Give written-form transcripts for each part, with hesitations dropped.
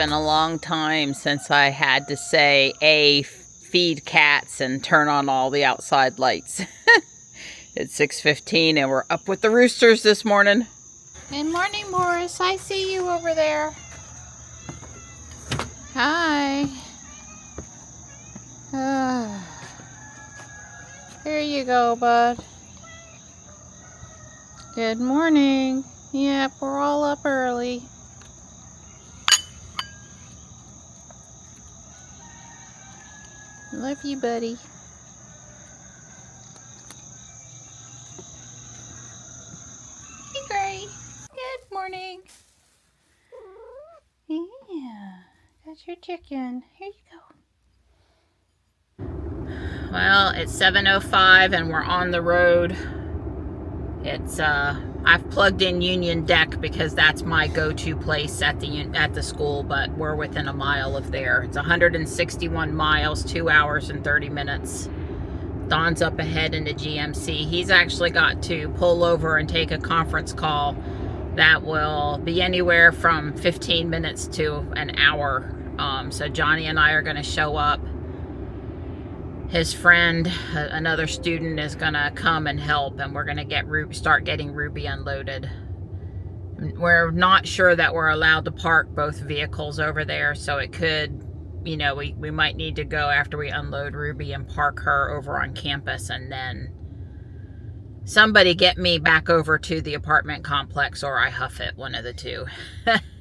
been a long time since I had to say, feed cats and turn on all the outside lights. It's 6:15 and we're up with the roosters this morning. Good morning, Morris. I see you over there. Hi. Here you go, bud. Good morning. Yep, we're all up early. Love you, buddy. Hey, Gray. Good morning. Yeah, that's your chicken. Here you go. Well, it's 7:05 and we're on the road. It's I've plugged in Union Deck because that's my go-to place at the school, but we're within a mile of there. It's 161 miles, 2 hours and 30 minutes. Don's up ahead in the GMC. He's actually got to pull over and take a conference call that will be anywhere from 15 minutes to an hour. So Johnny and I are going to show up. His friend, another student, is going to come and help, and we're going to start getting Ruby unloaded. We're not sure that we're allowed to park both vehicles over there, so it could, you know, we might need to go after we unload Ruby and park her over on campus, and then somebody get me back over to the apartment complex, or I huff it, one of the two.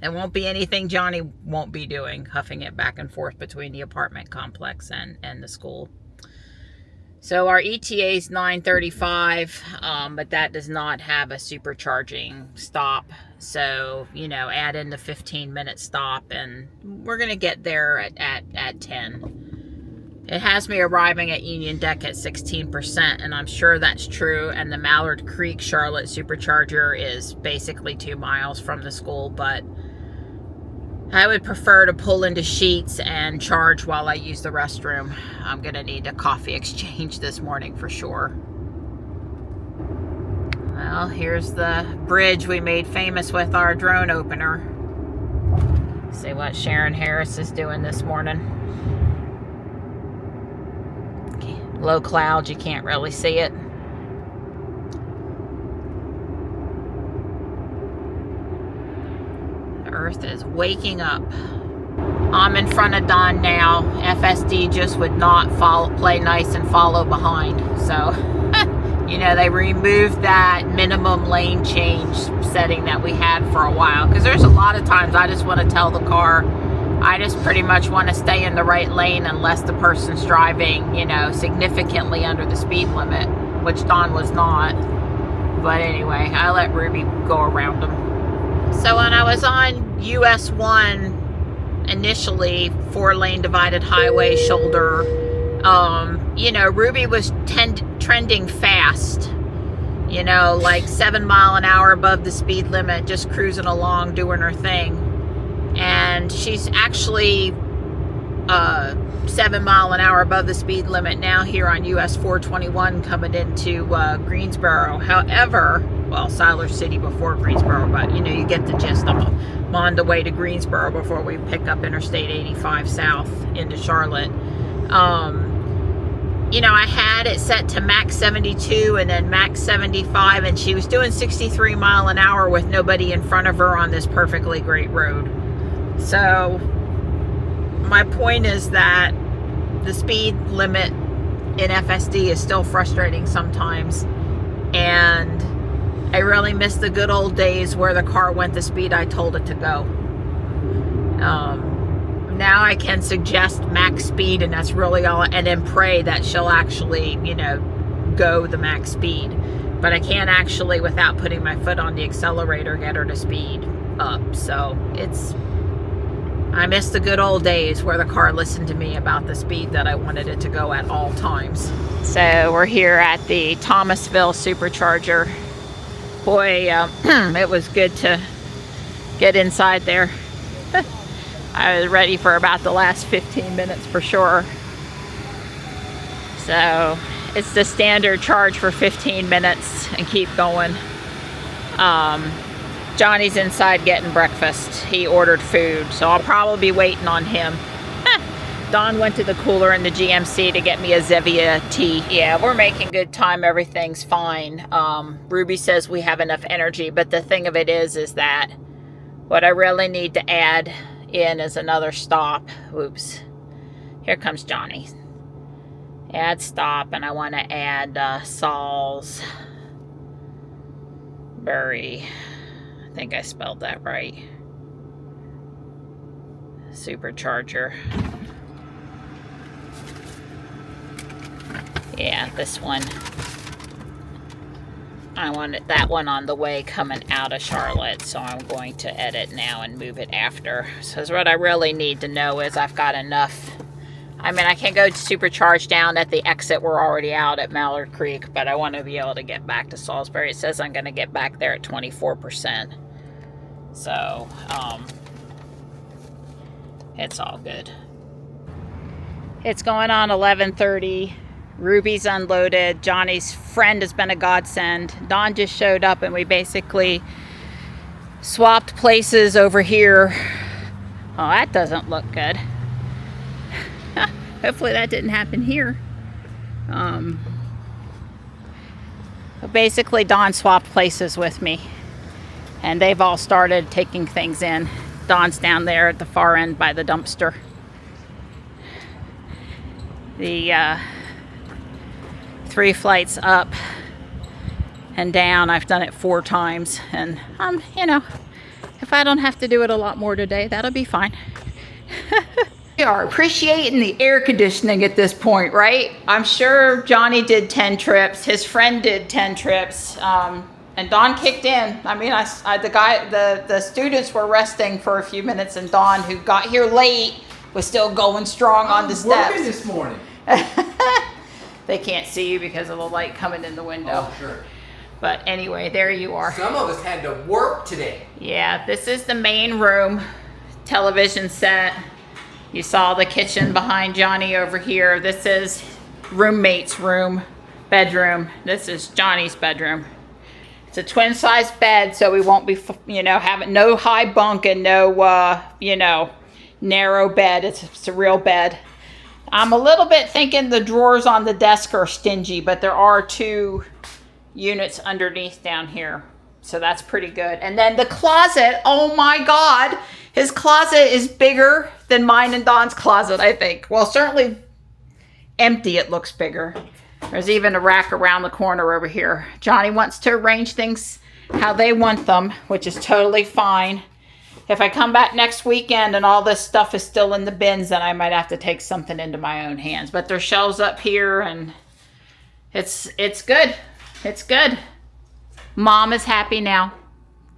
It won't be anything Johnny won't be doing, huffing it back and forth between the apartment complex and the school. So our ETA is 9:35, but that does not have a supercharging stop. So, you know, add in the 15-minute stop, and we're going to get there at 10. It has me arriving at Union Deck at 16%, and I'm sure that's true. And the Mallard Creek Charlotte supercharger is basically 2 miles from the school, but I would prefer to pull into Sheets and charge while I use the restroom. I'm going to need a coffee exchange this morning for sure. Well, here's the bridge we made famous with our drone opener. See what Sharon Harris is doing this morning. Okay. Low clouds, you can't really see it. Earth is waking up. I'm in front of Don now. FSD just would not play nice and follow behind. So, you know, they removed that minimum lane change setting that we had for a while. Because there's a lot of times I just want to tell the car, I just pretty much want to stay in the right lane unless the person's driving, you know, significantly under the speed limit, which Don was not. But anyway, I let Ruby go around them. So when I was on US 1 initially, 4-lane divided highway shoulder, you know, Ruby was trending fast, you know, like 7 mile an hour above the speed limit, just cruising along, doing her thing. And she's actually 7 mile an hour above the speed limit now here on US 421 coming into Greensboro. However, well, Siler City before Greensboro, but you know, you get the gist. I'm on the way to Greensboro before we pick up Interstate 85 south into Charlotte. You know, I had it set to max 72 and then max 75, and she was doing 63 mile an hour with nobody in front of her on this perfectly great road. So my point is that the speed limit in FSD is still frustrating sometimes, and I really miss the good old days where the car went the speed I told it to go. Now I can suggest max speed, and that's really all, and then pray that she'll actually, you know, go the max speed. But I can't actually, without putting my foot on the accelerator, get her to speed up. So I miss the good old days where the car listened to me about the speed that I wanted it to go at all times. So we're here at the Thomasville supercharger. Boy, it was good to get inside there. I was ready for about the last 15 minutes for sure. So it's the standard charge for 15 minutes and keep going. Johnny's inside getting breakfast. He ordered food, so I'll probably be waiting on him. Don went to the cooler in the GMC to get me a Zevia tea. Yeah, we're making good time. Everything's fine. Ruby says we have enough energy, but the thing of it is that what I really need to add in is another stop. Oops. Here comes Johnny. Add stop, and I want to add Salisbury. I think I spelled that right. Supercharger. Yeah, this one. I wanted that one on the way coming out of Charlotte, so I'm going to edit now and move it after. So what I really need to know is I've got enough. I mean, I can go supercharge down at the exit. We're already out at Mallard Creek, but I want to be able to get back to Salisbury. It says I'm going to get back there at 24%. So, it's all good. It's going on 11:30. Ruby's unloaded. Johnny's friend has been a godsend. Don just showed up and we basically swapped places over here. Oh, that doesn't look good. Hopefully that didn't happen here. But basically Don swapped places with me and they've all started taking things in. Don's down there at the far end by the dumpster. The 3 flights up and down. I've done it 4 times, and you know, if I don't have to do it a lot more today, that'll be fine. We are appreciating the air conditioning at this point, right? I'm sure Johnny did 10 trips, his friend did 10 trips, and Don kicked in. I mean, the students were resting for a few minutes, and Don, who got here late, was still going strong on the steps. Working this morning. They can't see you because of the light coming in the window. Oh, sure. But anyway, there you are. Some of us had to work today. Yeah, this is the main room, television set. You saw the kitchen behind Johnny over here. This is roommate's room, bedroom. This is Johnny's bedroom. It's a twin size bed, so we won't be, you know, having no high bunk and no, you know, narrow bed. It's a real bed. I'm a little bit thinking the drawers on the desk are stingy, but there are 2 units underneath down here. So that's pretty good. And then the closet, oh my God, his closet is bigger than mine and Don's closet, I think. Well, certainly empty, it looks bigger. There's even a rack around the corner over here. Johnny wants to arrange things how they want them, which is totally fine. If I come back next weekend and all this stuff is still in the bins, then I might have to take something into my own hands. But there's shelves up here and it's good. It's good. Mom is happy now.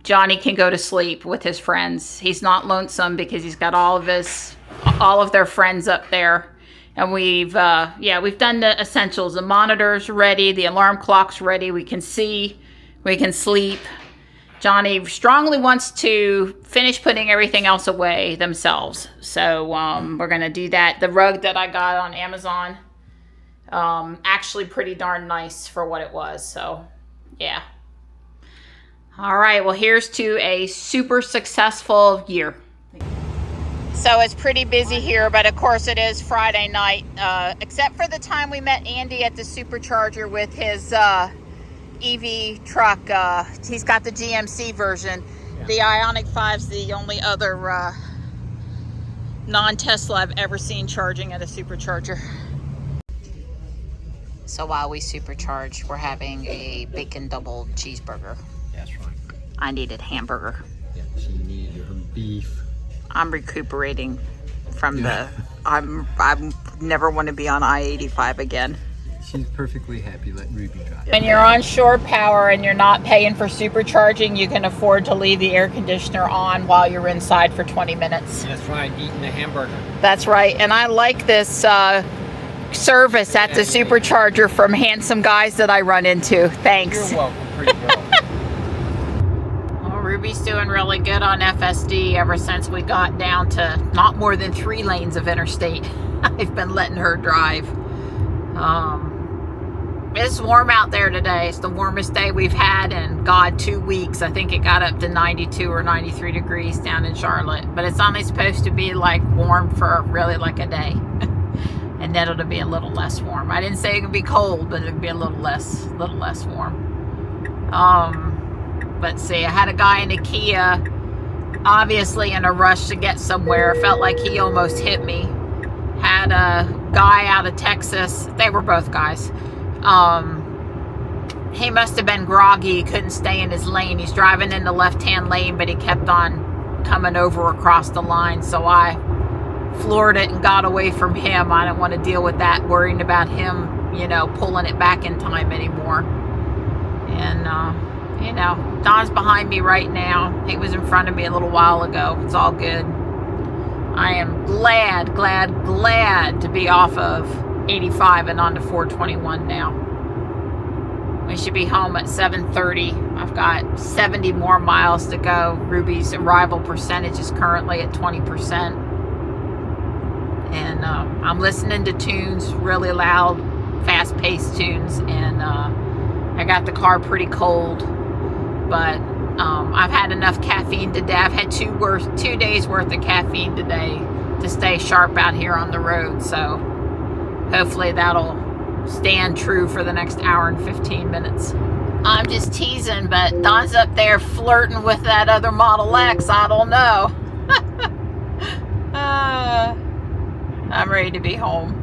Johnny can go to sleep with his friends. He's not lonesome because he's got all of their friends up there. And we've done the essentials. The monitor's ready. The alarm clock's ready. We can see. We can sleep. Johnny strongly wants to finish putting everything else away themselves. So we're going to do that. The rug that I got on Amazon, actually pretty darn nice for what it was. So, yeah. All right, well, here's to a super successful year. So it's pretty busy here, but of course it is Friday night, except for the time we met Andy at the supercharger with his EV truck. He's got the GMC version. Yeah. The Ioniq 5's the only other non-Tesla I've ever seen charging at a supercharger. So while we supercharge, we're having a bacon double cheeseburger. That's right. I needed hamburger. Yeah, she needed her beef. I'm recuperating from I never want to be on I-85 again. She's perfectly happy letting Ruby drive. When you're on shore power and you're not paying for supercharging, you can afford to leave the air conditioner on while you're inside for 20 minutes. That's right, eating a hamburger. That's right, and I like this service at the supercharger from handsome guys that I run into. Thanks. You're welcome, pretty girl. Well, Ruby's doing really good on FSD ever since we got down to not more than 3 lanes of interstate. I've been letting her drive. It's warm out there today. It's the warmest day we've had in, God, 2 weeks. I think it got up to 92 or 93 degrees down in Charlotte. But it's only supposed to be like warm for really like a day. And then it'll be a little less warm. I didn't say it would be cold, but it'd be a little less warm. Let's see. I had a guy in a Kia, obviously in a rush to get somewhere. Felt like he almost hit me. Had a guy out of Texas. They were both guys. He must have been groggy. He couldn't stay in his lane. He's driving in the left-hand lane, but he kept on coming over across the line. So I floored it and got away from him. I didn't want to deal with that, worrying about him, you know, pulling it back in time anymore. And, you know, Don's behind me right now. He was in front of me a little while ago. It's all good. I am glad to be off of 85 and onto 421 now. We should be home at 7:30. I've got 70 more miles to go. Ruby's arrival percentage is currently at 20%. And I'm listening to tunes, really loud, fast-paced tunes. And I got the car pretty cold. But I've had enough caffeine today. I've had 2 days worth of caffeine today to stay sharp out here on the road. So hopefully that'll stand true for the next hour and 15 minutes. I'm just teasing, but Don's up there flirting with that other Model X. I don't know. I'm ready to be home.